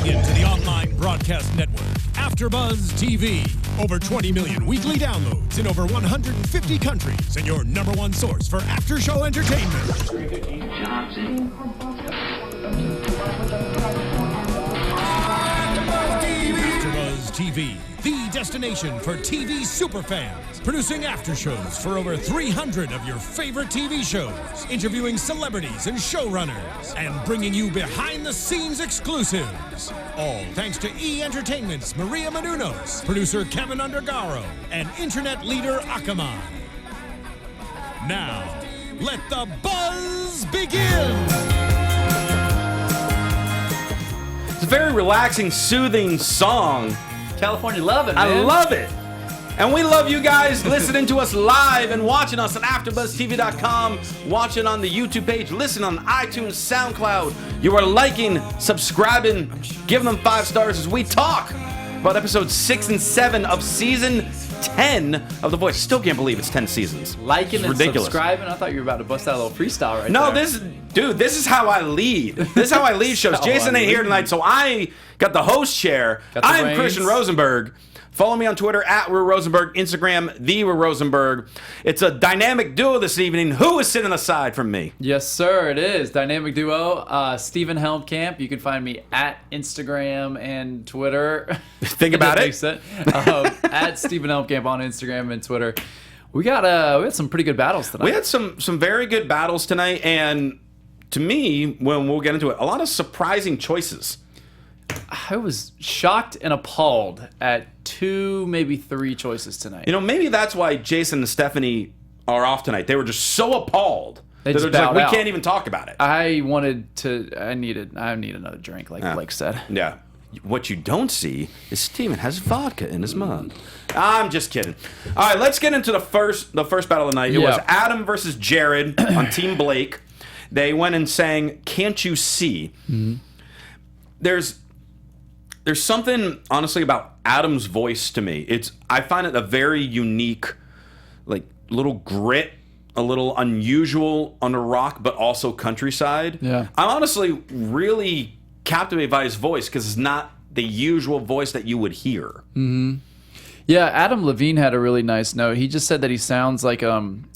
into the online broadcast network, AfterBuzz TV. Over 20 million weekly downloads in over 150 countries, and your #1 source for after-show entertainment. AfterBuzz TV, the destination for TV superfans. Producing aftershows for over 300 of your favorite TV shows, interviewing celebrities and showrunners, and bringing you behind-the-scenes exclusives. All thanks to E! Entertainment's Maria Menounos, producer Kevin Undergaro, and internet leader Akamai. Now, let the buzz begin! It's a very relaxing, soothing song. California loving, man. I love it. And we love you guys listening to us live and watching us on AfterBuzzTV.com, watching on the YouTube page, listening on iTunes, SoundCloud. You are liking, subscribing, giving them 5 stars as we talk about episodes 6 and 7 of season 10 of The Voice. Still can't believe it's 10 seasons. Liking and ridiculous. subscribing. I thought you were about to bust out a little freestyle right No, there. this is how I lead. This is how I lead shows. Jason ain't here tonight, so I got the host chair. I am Christian Rosenberg. Follow me on Twitter at Rosenberg, Instagram, The Rosenberg. It's a dynamic duo this evening. Who is sitting aside from me? Yes, sir, it is. Dynamic duo. Stephen Helmkamp. You can find me at Instagram and Twitter. Think about it. At Stephen Helmkamp on Instagram and Twitter. We had some pretty good battles tonight. We had some very good battles tonight, and to me, when we'll get into it, a lot of surprising choices. I was shocked and appalled at 2, maybe 3 choices tonight. You know, maybe that's why Jason and Stephanie are off tonight. They were just so appalled. They just like, we out. can't even talk about it. I need another drink, like Blake said. Yeah. What you don't see is Steven has vodka in his mug. I'm just kidding. All right, let's get into the first battle of the night. It was Adam versus Jared on Team Blake. They went and sang "Can't You See." Mm-hmm. There's something, honestly, about Adam's voice to me. I find it a very unique, like, little grit, a little unusual under rock, but also countryside. Yeah. I'm honestly really captivated by his voice because it's not the usual voice that you would hear. Mm-hmm. Yeah, Adam Levine had a really nice note. He just said that he sounds like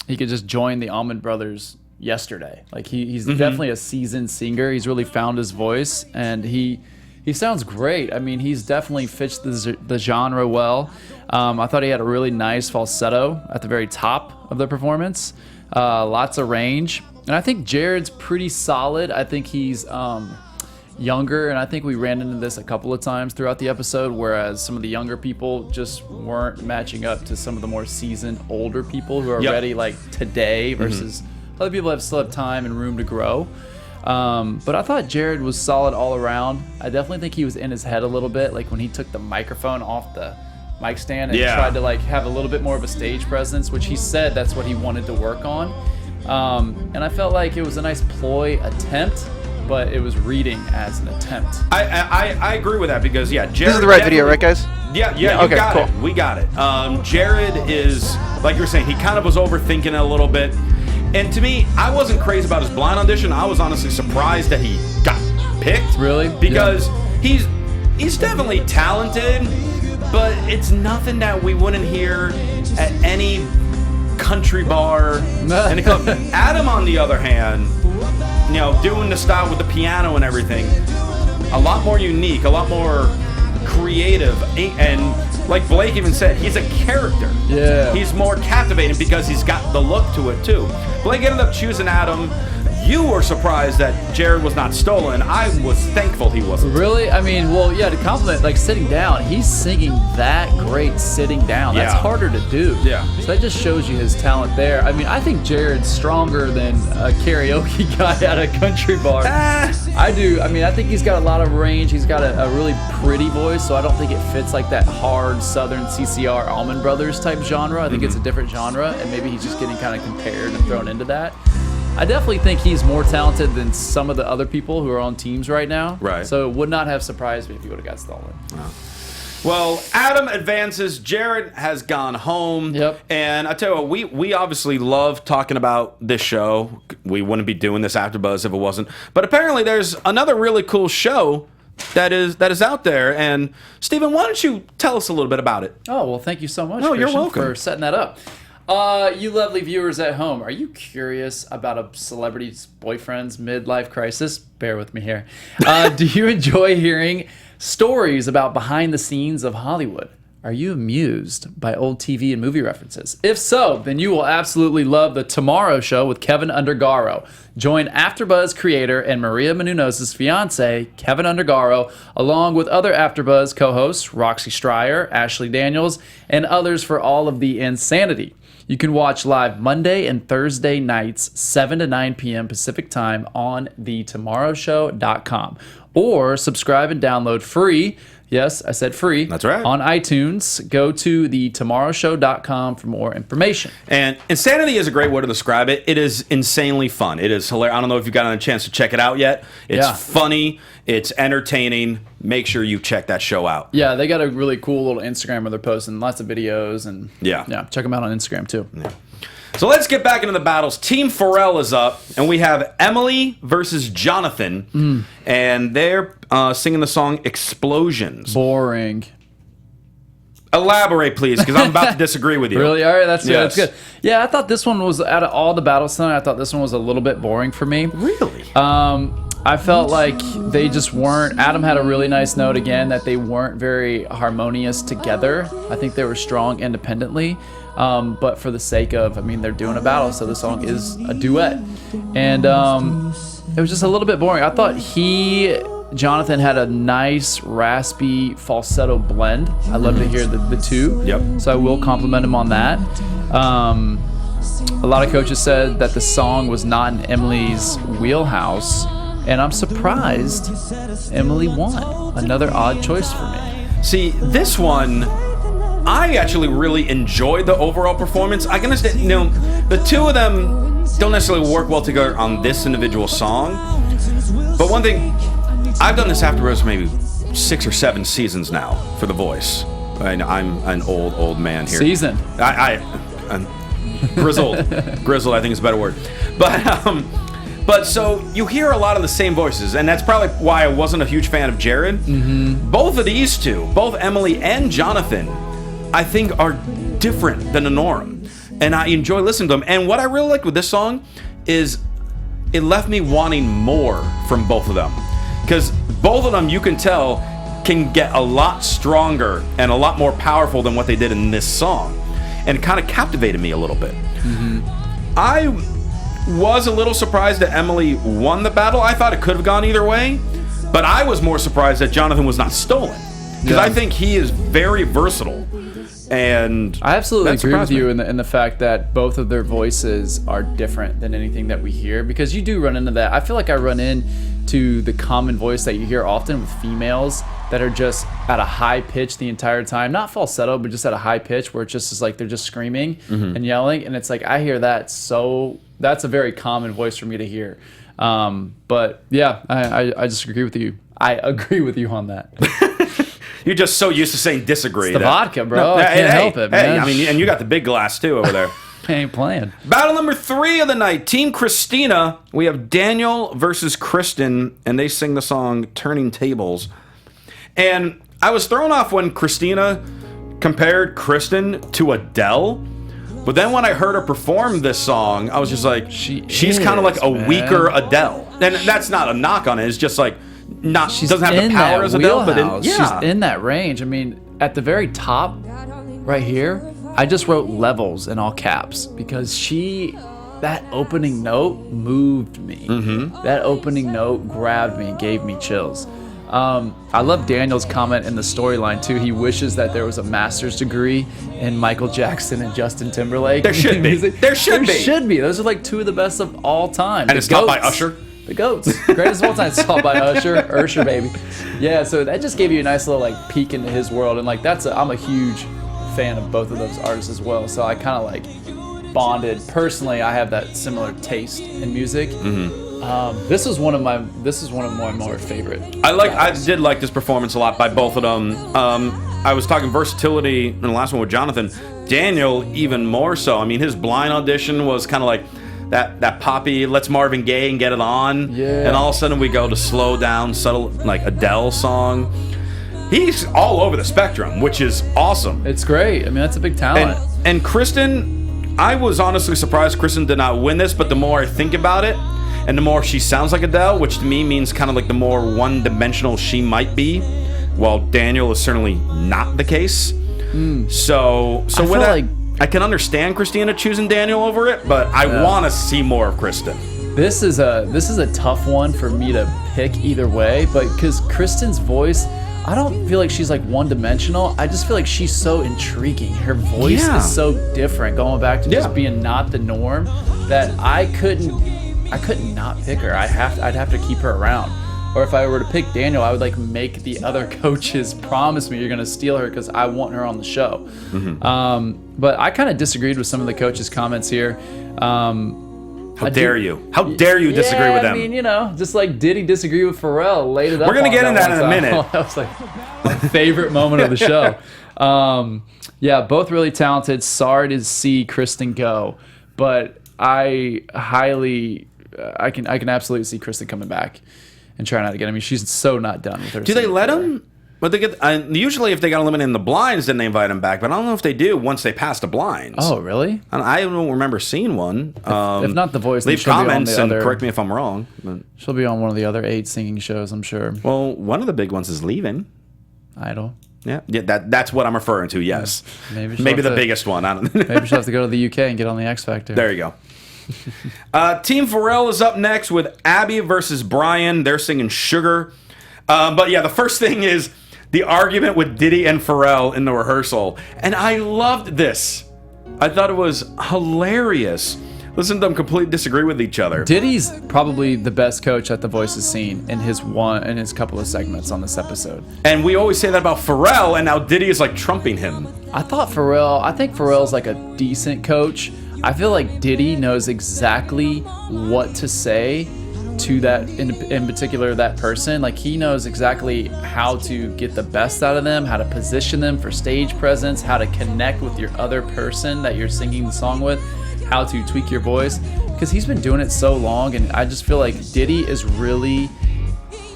he could just join the Allman Brothers yesterday. Like, he's definitely a seasoned singer. He's really found his voice, and he sounds great. I mean, he's definitely fits the genre well. I thought he had a really nice falsetto at the very top of the performance. Lots of range. And I think Jared's pretty solid. I think he's younger, and I think we ran into this a couple of times throughout the episode, whereas some of the younger people just weren't matching up to some of the more seasoned older people who are ready like today versus other people still have time and room to grow. But I thought Jared was solid all around. I definitely think he was in his head a little bit, like when he took the microphone off the mic stand and tried to like have a little bit more of a stage presence, which he said that's what he wanted to work on. And I felt like it was a nice ploy attempt, but it was reading as an attempt. I agree with that because Jared. This is the right video, right, guys? Yeah, you okay, got cool. it. We got it. Jared is, like you were saying, he kind of was overthinking it a little bit. And to me, I wasn't crazy about his blind audition. I was honestly surprised that he got picked. Really? Because he's definitely talented, but it's nothing that we wouldn't hear at any country bar. Adam, on the other hand, doing the style with the piano and everything, a lot more unique, a lot more creative, and like Blake even said, he's a character. Yeah. He's more captivating because he's got the look to it too. Blake ended up choosing Adam. You were surprised that Jared was not stolen. I was thankful he wasn't. Really? I mean, well, yeah, to compliment, like sitting down, he's singing that great sitting down. That's harder to do. Yeah. So that just shows you his talent there. I mean, I think Jared's stronger than a karaoke guy at a country bar. I do. I mean, I think he's got a lot of range. He's got a really pretty voice, so I don't think it fits like that hard Southern CCR Allman Brothers type genre. I think it's a different genre, and maybe he's just getting kind of compared and thrown into that. I definitely think he's more talented than some of the other people who are on teams right now. Right. So it would not have surprised me if he would have got stolen. Wow. Well, Adam advances. Jared has gone home. Yep. And I tell you what, we obviously love talking about this show. We wouldn't be doing this AfterBuzz if it wasn't. But apparently there's another really cool show that is out there. And Stephen, why don't you tell us a little bit about it? Oh, well, thank you so much, No, you're Christian, welcome. for setting that up. You lovely viewers at home, are you curious about a celebrity's boyfriend's midlife crisis? Bear with me here. Do you enjoy hearing stories about behind the scenes of Hollywood? Are you amused by old TV and movie references? If so, then you will absolutely love The Tomorrow Show with Kevin Undergaro. Join AfterBuzz creator and Maria Menounos' fiance, Kevin Undergaro, along with other AfterBuzz co-hosts, Roxy Stryer, Ashley Daniels, and others for all of the insanity. You can watch live Monday and Thursday nights, 7 to 9 p.m. Pacific time on thetomorrowshow.com. Or subscribe and download free. Yes, I said free. That's right. On iTunes. Go to thetomorrowshow.com for more information. And insanity is a great way to describe it. It is insanely fun. It is hilarious. I don't know if you've gotten a chance to check it out yet. It's funny. It's entertaining. Make sure you check that show out. Yeah, they got a really cool little Instagram where they're posting lots of videos. And yeah, check them out on Instagram too. Yeah. So let's get back into the battles. Team Pharrell is up, and we have Emily versus Jonathan, and they're singing the song Explosions. Boring. Elaborate, please, because I'm about to disagree with you. Really? All right, that's good. Yes. That's good. Yeah, I thought this one was, out of all the battles tonight, I thought this one was a little bit boring for me. Really? I felt like they just weren't. Adam had a really nice note again that they weren't very harmonious together. I think they were strong independently. But for the sake of, they're doing a battle, so the song is a duet. And it was just a little bit boring. I thought Jonathan had a nice, raspy falsetto blend. I love to hear the two. Yep. So I will compliment him on that. A lot of coaches said that the song was not in Emily's wheelhouse. And I'm surprised Emily won. Another odd choice for me. See, this one, I actually really enjoyed the overall performance. I can understand, the two of them don't necessarily work well together on this individual song. But one thing, I've done this AfterBuzz maybe 6 or 7 seasons now for The Voice. I'm an old man here. Seasoned. I'm grizzled. Grizzled, I think is a better word. But so you hear a lot of the same voices, and that's probably why I wasn't a huge fan of Jared. Mm-hmm. Both of these two, both Emily and Jonathan, I think are different than the norm, and I enjoy listening to them. And what I really liked with this song is it left me wanting more from both of them, because both of them, you can tell, can get a lot stronger and a lot more powerful than what they did in this song, and it kind of captivated me a little bit. Mm-hmm. I was a little surprised that Emily won the battle. I thought it could have gone either way, but I was more surprised that Jonathan was not stolen, because I think he is very versatile. And I absolutely agree with you in the fact that both of their voices are different than anything that we hear, because you do run into that. I feel like I run into the common voice that you hear often with females that are just at a high pitch the entire time, not falsetto, but just at a high pitch where it just is like they're just screaming and yelling, and it's like I hear that, so that's a very common voice for me to hear. But yeah, I just agree with you. I agree with you on that. You're just so used to saying disagree. It's the vodka, bro. I can't help it, man. And you got the big glass too over there. I ain't playing. Battle number 3 of the night. Team Christina. We have Daniel versus Kristen, and they sing the song Turning Tables. And I was thrown off when Christina compared Kristen to Adele. But then when I heard her perform this song, I was just like, she's kind of like a weaker Adele. And that's not a knock on it. It's just like, she doesn't have the power as Adele, but she's in that range. At the very top, right here, I just wrote levels in all caps, because that opening note moved me. Mm-hmm. That opening note grabbed me and gave me chills. I love Daniel's comment in the storyline too. He wishes that there was a master's degree in Michael Jackson and Justin Timberlake. There should be. There should be. Those are like 2 of the best of all time. And it's taught by Usher. The GOATs. Greatest of all time. It's taught by Usher, baby. Yeah, so that just gave you a nice little like peek into his world, and like I'm a huge fan of both of those artists as well. So I kind of like bonded. Personally, I have that similar taste in music. Mm-hmm. This is one of my more favorite. I did like this performance a lot by both of them. I was talking versatility in the last one with Jonathan. Daniel even more so. His blind audition was kind of like that poppy, let's Marvin Gaye and get it on. Yeah. And all of a sudden we go to slow down, subtle, like Adele song. He's all over the spectrum, which is awesome. It's great. I mean, that's a big talent. And Kristen, I was honestly surprised Kristen did not win this, but the more I think about it, and the more she sounds like Adele, which to me means kind of like the more one-dimensional she might be, while Daniel is certainly not the case. So with that, I can understand Christina choosing Daniel over it, but I want to see more of Kristen. This is a tough one for me to pick either way, but because Kristen's voice, I don't feel like she's like one-dimensional. I just feel like she's so intriguing. Her voice is so different, going back to just being not the norm, that I couldn't not pick her. I'd have to keep her around. Or if I were to pick Daniel, I would like make the other coaches promise me you're going to steal her because I want her on the show. But I kind of disagreed with some of the coaches' comments here. How dare you? How dare you disagree with them? I mean, just like Diddy disagree with Pharrell, laid it up. We're going to get into that in a minute. That was like my favorite moment of the show. Both really talented. Sorry to see Kristen go, but I can absolutely see Kristen coming back and trying out again. I mean, she's so not done with her. Do they let him? But they get usually if they got eliminated in the blinds, then they invite him back. But I don't know if they do once they pass the blinds. Oh, really? I don't remember seeing one. If not The Voice, leave comments and correct me if I'm wrong. But. She'll be on one of the other 8 singing shows, I'm sure. Well, one of the big ones is Leaving. Idol. Yeah, that's what I'm referring to. Yes, maybe the biggest one. I don't. Maybe she'll have to go to the UK and get on the X Factor. There you go. Team Pharrell is up next with Abby versus Brian. They're singing Sugar. But yeah, the first thing is the argument with Diddy and Pharrell in the rehearsal. And I loved this. I thought it was hilarious. Listen to them completely disagree with each other. Diddy's probably the best coach that The Voice has seen in his couple of segments on this episode. And we always say that about Pharrell, and now Diddy is like trumping him. I think Pharrell's like a decent coach. I feel like Diddy knows exactly what to say to that, in particular, that person. Like, he knows exactly how to get the best out of them, how to position them for stage presence, how to connect with your other person that you're singing the song with, how to tweak your voice, because he's been doing it so long. And I just feel like Diddy is really,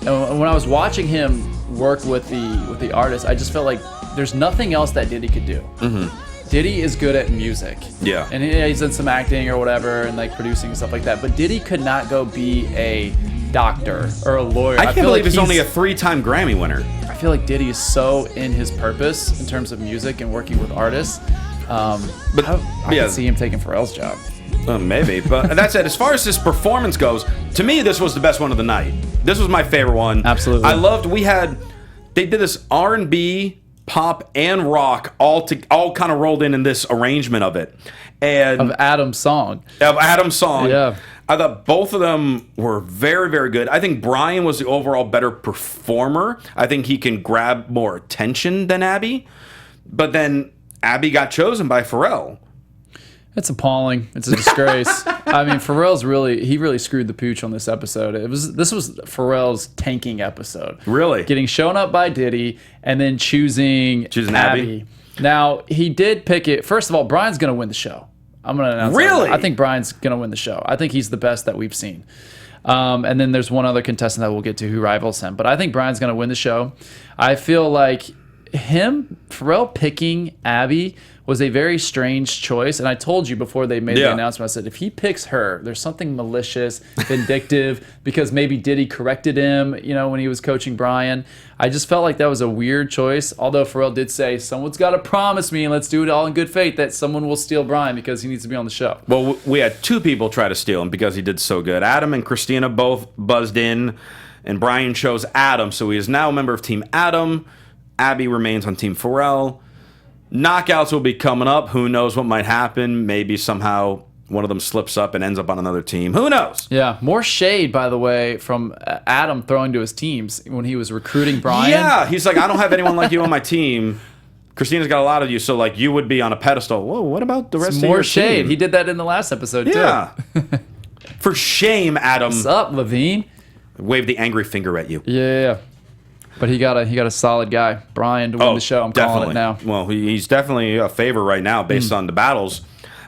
when I was watching him work with the artist, I just felt like there's nothing else that Diddy could do. Diddy is good at music. Yeah. And he's done some acting or whatever and like producing and stuff like that. But Diddy could not go be a doctor or a lawyer. I can't believe he's only a 3-time Grammy winner. I feel like Diddy is so in his purpose in terms of music and working with artists. But I can see him taking Pharrell's job. Maybe. But that said, as far as this performance goes, to me, this was the best one of the night. This was my favorite one. Absolutely. I loved, they did this R&B, pop, and rock all kind of rolled in this arrangement of it. And of Adam's song. Yeah. I thought both of them were very, very good. I think Brian was the overall better performer. I think he can grab more attention than Abby. But then Abby got chosen by Pharrell. It's appalling. It's a disgrace. I mean, Pharrell's really screwed the pooch on this episode. This was Pharrell's tanking episode. Really? Getting shown up by Diddy and then choosing Abby. Now, he did pick it. First of all, Brian's going to win the show. I'm going to announce Really? I think Brian's going to win the show. I think he's the best that we've seen. And then there's one other contestant that we'll get to who rivals him. But I think Brian's going to win the show. I feel like Pharrell picking Abby was a very strange choice. And I told you before they made the announcement, I said, if he picks her, there's something malicious, vindictive, because maybe Diddy corrected him, when he was coaching Brian. I just felt like that was a weird choice. Although Pharrell did say, someone's got to promise me, and let's do it all in good faith, that someone will steal Brian because he needs to be on the show. Well, we had 2 people try to steal him because he did so good. Adam and Christina both buzzed in, and Brian chose Adam. So he is now a member of Team Adam. Abby remains on Team Pharrell. Knockouts will be coming up. Who knows what might happen? Maybe somehow one of them slips up and ends up on another team. Who knows? Yeah. More shade, by the way, from Adam throwing to his teams when he was recruiting Brian. Yeah. He's like, I don't have anyone like you on my team. Christina's got a lot of you, so like you would be on a pedestal. Whoa, what about the rest of your More shade. team? He did that in the last episode, too. For shame, Adam. What's up, Levine? Wave the angry finger at you. Yeah. But he got a solid guy, Brian, to win the show. I'm calling it now. Well, he's definitely a favorite right now based on the battles.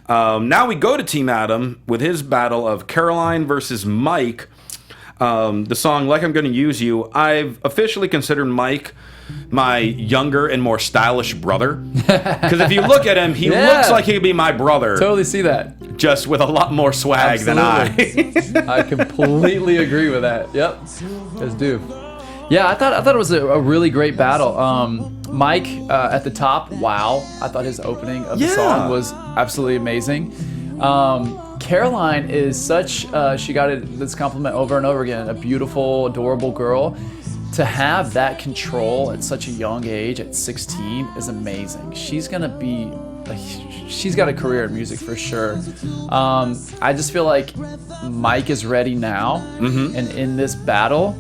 Now we go to Team Adam with his battle of Caroline versus Mike. The song Like I'm Gonna Use You. I've officially considered Mike my younger and more stylish brother. Because if you look at him, he looks like he could be my brother. Totally see that. Just with a lot more swag than I. I completely agree with that. Yep. As do. Yeah, I thought it was a really great battle. Mike at the top, wow. I thought his opening of the song was absolutely amazing. Caroline is such, she got this compliment over and over again, a beautiful, adorable girl. To have that control at such a young age, at 16, is amazing. She's got a career in music for sure. I just feel like Mike is ready now, and in this battle,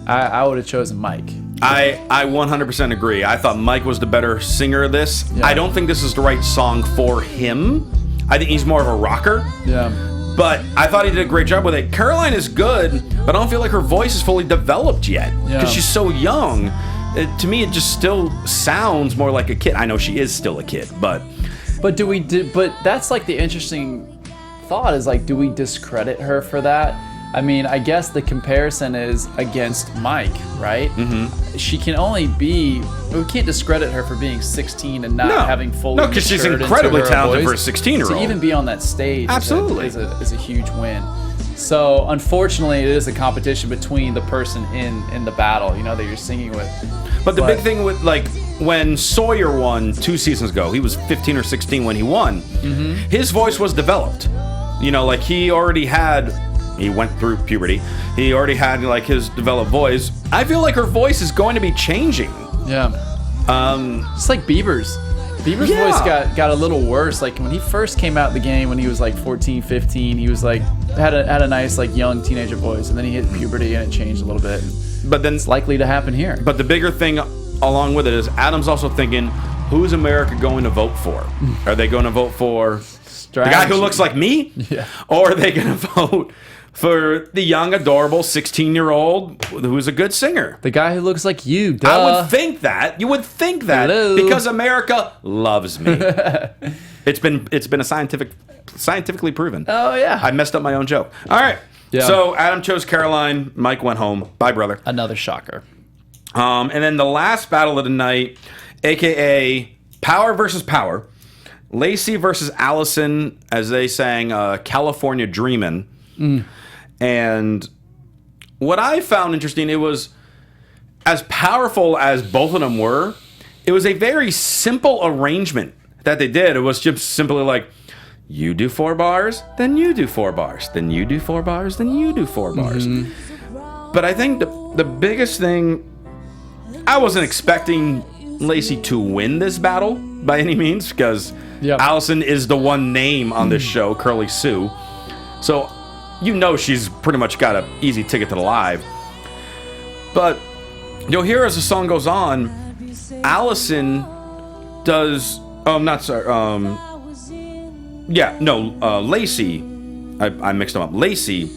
I would have chosen Mike. I 100% agree. I thought Mike was the better singer of this. Yeah. I don't think this is the right song for him. I think he's more of a rocker. Yeah. But I thought he did a great job with it. Caroline is good, but I don't feel like her voice is fully developed yet. Because she's so young. To me, it just still sounds more like a kid. I know she is still a kid, but... But that's like the interesting thought is like, do we discredit her for that? I mean, I guess the comparison is against Mike, right? Mm-hmm. She can only be... We can't discredit her for being 16 and not having fully... No, because she's incredibly talented for a 16-year-old. To even be on that stage Absolutely. is a huge win. So, unfortunately, it is a competition between the person in the battle, you know, that you're singing with. But the big thing with, like, when Sawyer won 2 seasons ago, he was 15 or 16 when he won, his voice was developed. You know, like, he went through puberty. He already had, like, his developed voice. I feel like her voice is going to be changing. Yeah. It's like Bieber's. Bieber's voice got a little worse. Like, when he first came out the game, when he was, like, 14, 15, he was, like, had a nice, like, young teenager voice. And then he hit puberty and it changed a little bit. But then it's likely to happen here. But the bigger thing along with it is Adam's also thinking, who's America going to vote for? Are they going to vote for the guy who looks like me? Yeah. Or are they going to vote for the young, adorable 16-year-old who's a good singer? The guy who looks like you, duh. I would think that. You would think that. Hello. Because America loves me. It's been a scientifically proven. Oh, yeah. I messed up my own joke. All right. Yeah. So Adam chose Caroline. Mike went home. Bye, brother. Another shocker. And then the last battle of the night, a.k.a. Power versus Power. Lacey versus Allison as they sang California Dreamin'. And what I found interesting, it was as powerful as both of them were, it was a very simple arrangement that they did. It was just simply like, you do 4 bars, then you do 4 bars, then you do 4 bars, then you do 4 bars. But I think the biggest thing, I wasn't expecting Lacey to win this battle by any means, because Allison is the one name on this show, Curly Sue. So you know she's pretty much got an easy ticket to the live. But you'll hear as the song goes on, Allison does... Lacey, I mixed them up. Lacey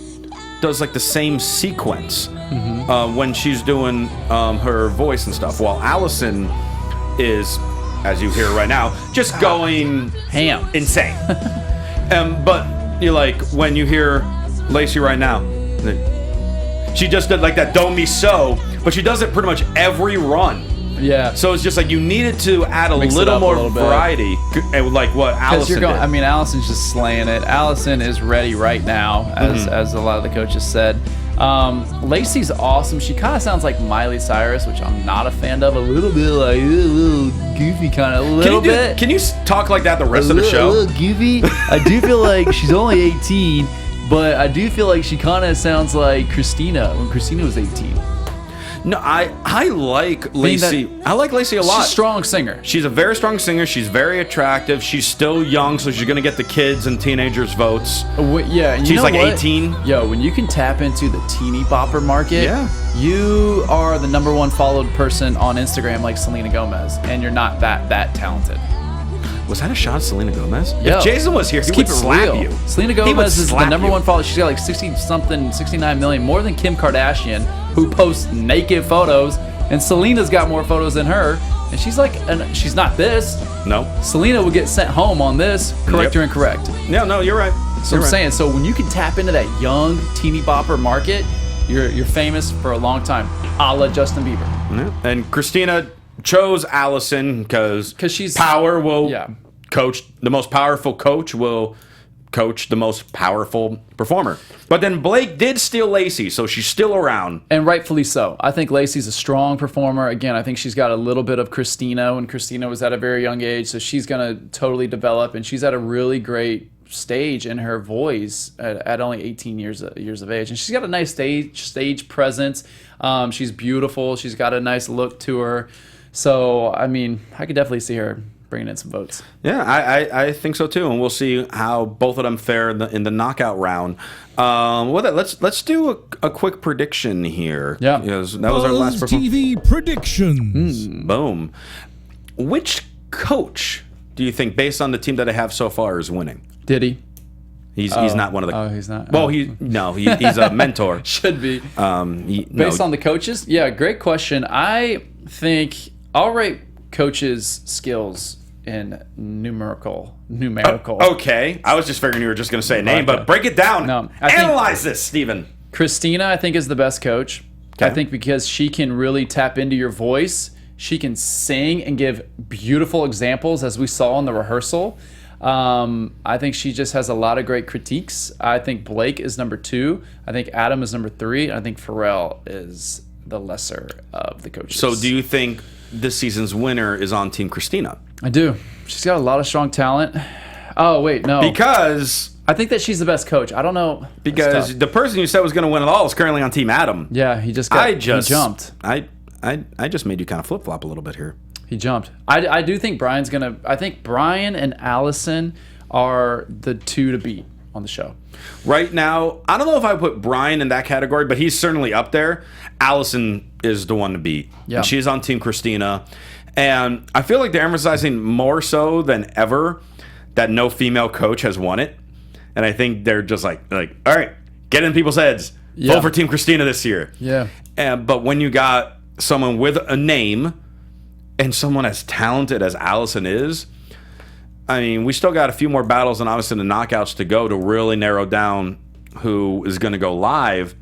does like the same sequence when she's doing her voice and stuff, while Allison is, as you hear right now, just going ham, insane. But you like when you hear Lacey right now, she just did like that "Do Me So," but she does it pretty much every run. Yeah. So it's just like you needed to add a little more variety, like what Allison did. I mean, Allison's just slaying it. Allison is ready right now, as a lot of the coaches said. Lacey's awesome. She kind of sounds like Miley Cyrus, which I'm not a fan of. A little bit like a little goofy, kind of a little bit. Can you talk like that the rest of the show? A little goofy. I do feel like she's only 18, but I do feel like she kind of sounds like Christina when Christina was 18. No, I like Lacey. I like Lacey a lot. She's a strong singer. She's a very strong singer. She's very attractive. She's still young, so she's going to get the kids and teenagers' votes. Yeah, she's like 18. Yo, when you can tap into the teeny bopper market, you are the #1 followed person on Instagram like Selena Gomez, and you're not that talented. Was that a shot at Selena Gomez? Yo, if Jason was here, he would slap you. Selena Gomez is the #1 follower. She's got like 69 million, more than Kim Kardashian, who posts naked photos. And Selena's got more photos than her. And she's like, she's not this. No. Selena would get sent home on this, correct or incorrect. Yeah, no, you're right. So I'm saying, so when you can tap into that young teeny bopper market, you're famous for a long time, a la Justin Bieber. Yeah. And Christina chose Allison because she's power will coach. The most powerful coach will coach the most powerful performer. But then Blake did steal Lacey, so she's still around. And rightfully so. I think Lacey's a strong performer. Again, I think she's got a little bit of Christina when Christina was at a very young age, so she's going to totally develop, and she's at a really great stage in her voice at only 18 years of age. And she's got a nice stage presence. She's beautiful. She's got a nice look to her. So, I mean, I could definitely see her bringing in some votes. Yeah, I think so too, and we'll see how both of them fare in the knockout round. Let's do a quick prediction here. Yeah, because that was our last TV predictions. Boom. Which coach do you think, based on the team that I have so far, is winning? Diddy. He's not one of the. Oh, he's not. Well, he's a mentor. Should be. Based on the coaches? Yeah, great question. I think I'll rate coaches' skills in numerical. Okay, I was just figuring you were just going to say a name, but break it down. No, Analyze this, Steven. Christina, I think, is the best coach. Okay. I think because she can really tap into your voice. She can sing and give beautiful examples, as we saw in the rehearsal. I think she just has a lot of great critiques. I think Blake is number 2. I think Adam is number 3. And I think Pharrell is the lesser of the coaches. So do you think this season's winner is on Team Christina? I do. She's got a lot of strong talent. Oh, wait, no. Because I think that she's the best coach. I don't know. Because the person you said was going to win it all is currently on Team Adam. Yeah, he jumped. I just made you kind of flip-flop a little bit here. He jumped. I do think Brian's going to... I think Brian and Allison are the 2 to beat on the show. Right now, I don't know if I put Brian in that category, but he's certainly up there. Allison is the one to beat. Yeah. She's on Team Christina. And I feel like they're emphasizing more so than ever that no female coach has won it. And I think they're just like, all right, get in people's heads. Yeah. Vote for Team Christina this year. Yeah. But when you got someone with a name and someone as talented as Allison is, I mean, we still got a few more battles and obviously the knockouts to go to really narrow down who is going to go live.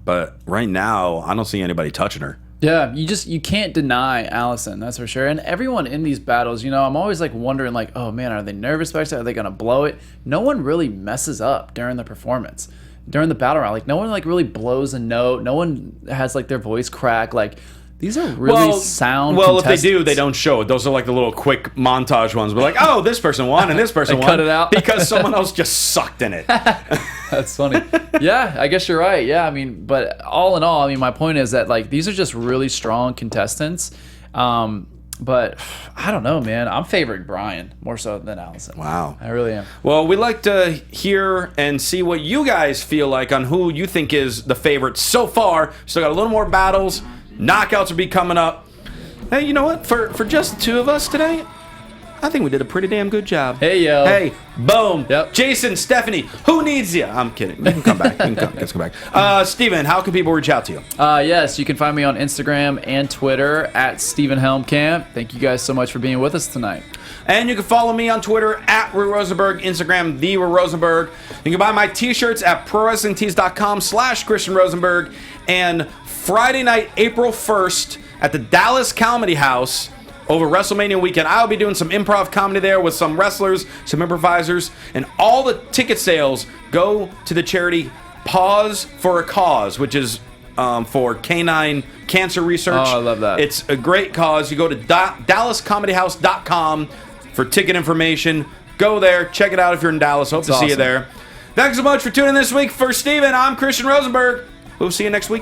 But right now, I don't see anybody touching her. Yeah, you can't deny Allison, that's for sure. And everyone in these battles, I'm always like wondering, like, oh man, are they nervous about it? Are they gonna blow it? No one really messes up during the performance, during the battle round. Like, no one like really blows a note. No one has like their voice crack. Like, these are really sound. Well, if they do, they don't show it. Those are like the little quick montage ones. But like, oh, this person won and this person won. Cut it out because someone else just sucked in it. That's funny. Yeah, I guess you're right. Yeah, I mean, but all in all, I mean, my point is that like these are just really strong contestants. But I don't know, man. I'm favoring Brian more so than Allison. Wow. I really am. Well, we'd like to hear and see what you guys feel like on who you think is the favorite so far. Still got a little more battles. Knockouts will be coming up. Hey, you know what? For just the 2 of us today, I think we did a pretty damn good job. Hey, yo. Hey, boom. Yep. Jason, Stephanie, who needs you? I'm kidding. You can come back. Let's come back. Steven, how can people reach out to you? Yes, you can find me on Instagram and Twitter at Steven Helmkamp. Thank you guys so much for being with us tonight. And you can follow me on Twitter at Rosenberg, Instagram, the Rosenberg. You can buy my t-shirts at prowrestlingtees.com/Christian Rosenberg. And Friday night, April 1st, at the Dallas Comedy House over WrestleMania weekend, I'll be doing some improv comedy there with some wrestlers, some improvisers, and all the ticket sales go to the charity Pause for a Cause, which is for canine cancer research. Oh, I love that. It's a great cause. You go to DallasComedyHouse.com for ticket information. Go there, check it out if you're in Dallas. Hope to see you there. Thanks so much for tuning in this week. For Steven, I'm Christian Rosenberg. We'll see you next week.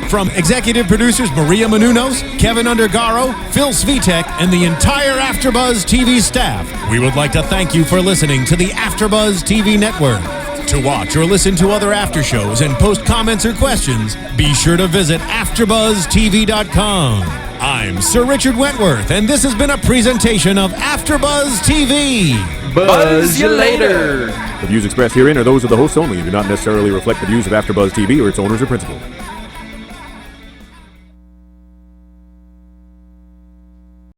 From executive producers Maria Menounos, Kevin Undergaro, Phil Svitek, and the entire AfterBuzz TV staff, we would like to thank you for listening to the AfterBuzz TV network. To watch or listen to other after shows and post comments or questions, be sure to visit AfterBuzzTV.com. I'm Sir Richard Wentworth, and this has been a presentation of AfterBuzz TV. Buzz you later. The views expressed herein are those of the hosts only and do not necessarily reflect the views of AfterBuzz TV or its owners or principals.